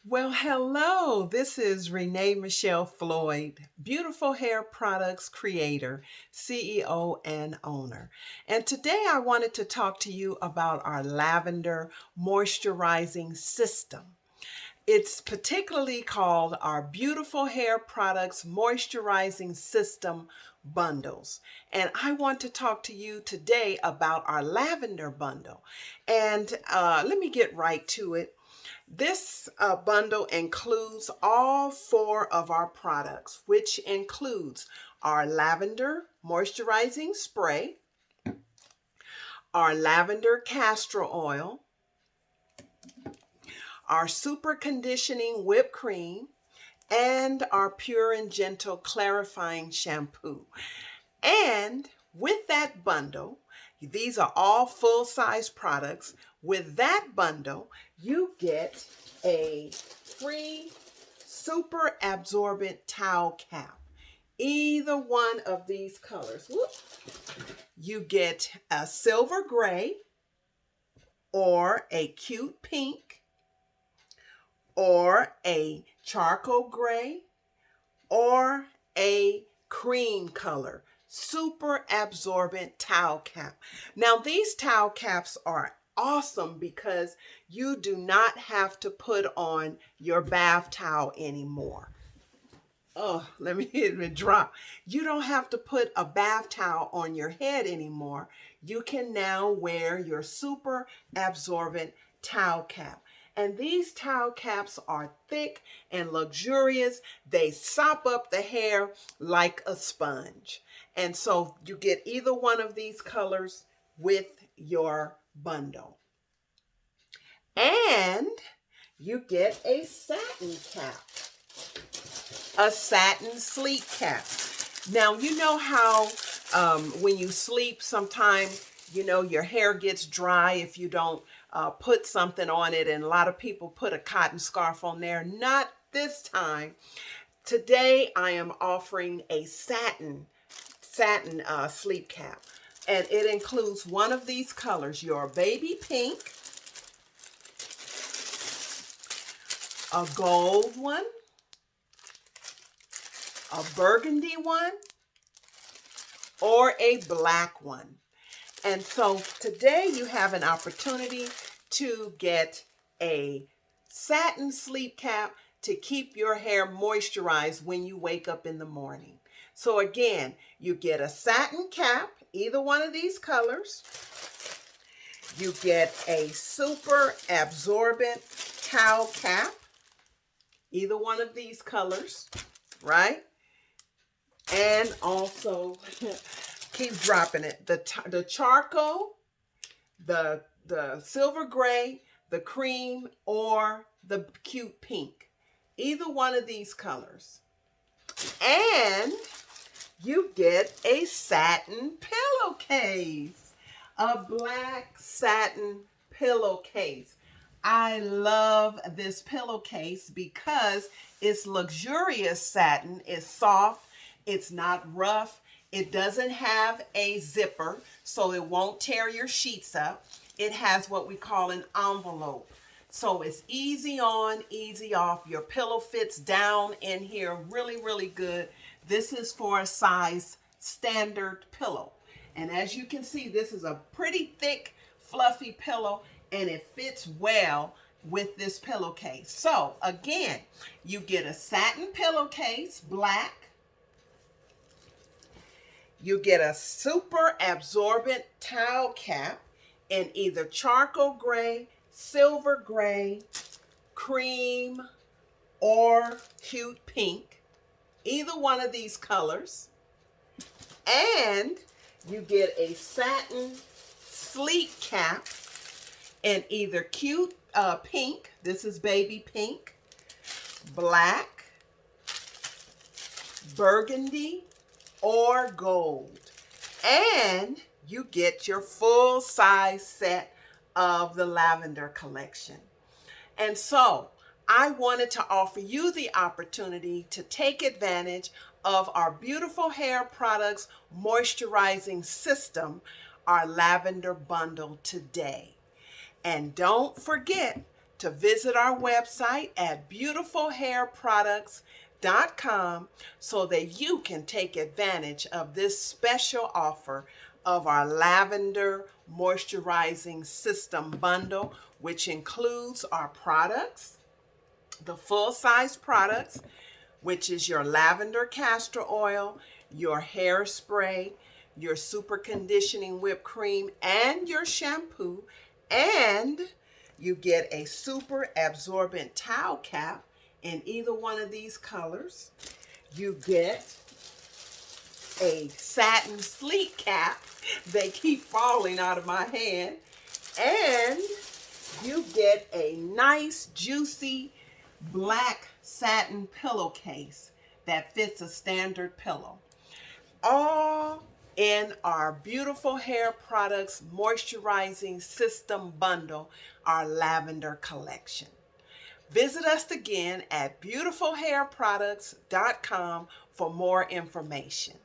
Well, hello. This is Renee Michelle Floyd, Beautiful Hair Products creator, CEO, and owner. And today I wanted to talk to you about our lavender moisturizing system. It's particularly called our Beautiful Hair Products Moisturizing System bundles. And I want to talk to you today about our lavender bundle. And let me get right to it. This bundle includes all four of our products, which includes our lavender moisturizing spray, our lavender castor oil, our super conditioning whipped cream, and our pure and gentle clarifying shampoo. And with that bundle, these are all full-size products. With that bundle, you get a free super absorbent towel cap. Either one of these colors. Whoop. You get a silver gray or a cute pink or a charcoal gray or a cream color super absorbent towel cap. Now these towel caps are awesome because you do not have to put on your bath towel anymore. Oh, let me hit it drop. You don't have to put a bath towel on your head anymore. You can now wear your super absorbent towel cap. And these towel caps are thick and luxurious. They sop up the hair like a sponge. And so you get either one of these colors with your bundle. And you get a satin cap, a satin sleep cap. Now, you know how when you sleep, sometimes, your hair gets dry if you don't put something on it. And a lot of people put a cotton scarf on there. Not this time. Today, I am offering a satin sleep cap. And it includes one of these colors, your baby pink, a gold one, a burgundy one, or a black one. And so today you have an opportunity to get a satin sleep cap to keep your hair moisturized when you wake up in the morning. So again, you get a satin cap, either one of these colors. You get a super absorbent towel cap, either one of these colors, right? And also, keep dropping it. The charcoal, the silver gray, the cream, or the cute pink. Either one of these colors. And you get a satin pillowcase. A black satin pillowcase. I love this pillowcase because it's luxurious satin. It's soft. It's not rough. It doesn't have a zipper, so it won't tear your sheets up. It has what we call an envelope. So it's easy on, easy off. Your pillow fits down in here really, really good. This is for a size standard pillow. And as you can see, this is a pretty thick, fluffy pillow, and it fits well with this pillowcase. So again, you get a satin pillowcase, black. You get a super absorbent towel cap in either charcoal gray, silver gray, cream, or cute pink. Either one of these colors. And you get a satin sleep cap in either cute pink, this is baby pink, black, burgundy, or gold. And you get your full size set of the lavender collection. And so I wanted to offer you the opportunity to take advantage of our Beautiful Hair Products Moisturizing System, our lavender bundle today. And don't forget to visit our website at beautifulhairproducts.com so that you can take advantage of this special offer of our Lavender Moisturizing System Bundle, which includes our products, the full-size products, which is your lavender castor oil, your hairspray, your super conditioning whipped cream, and your shampoo. And you get a super absorbent towel cap in either one of these colors. You get a satin sleep cap. They keep falling out of my hand. And you get a nice, juicy, black satin pillowcase that fits a standard pillow. All in our Beautiful Hair Products Moisturizing System Bundle, our Lavender collection. Visit us again at beautifulhairproducts.com for more information.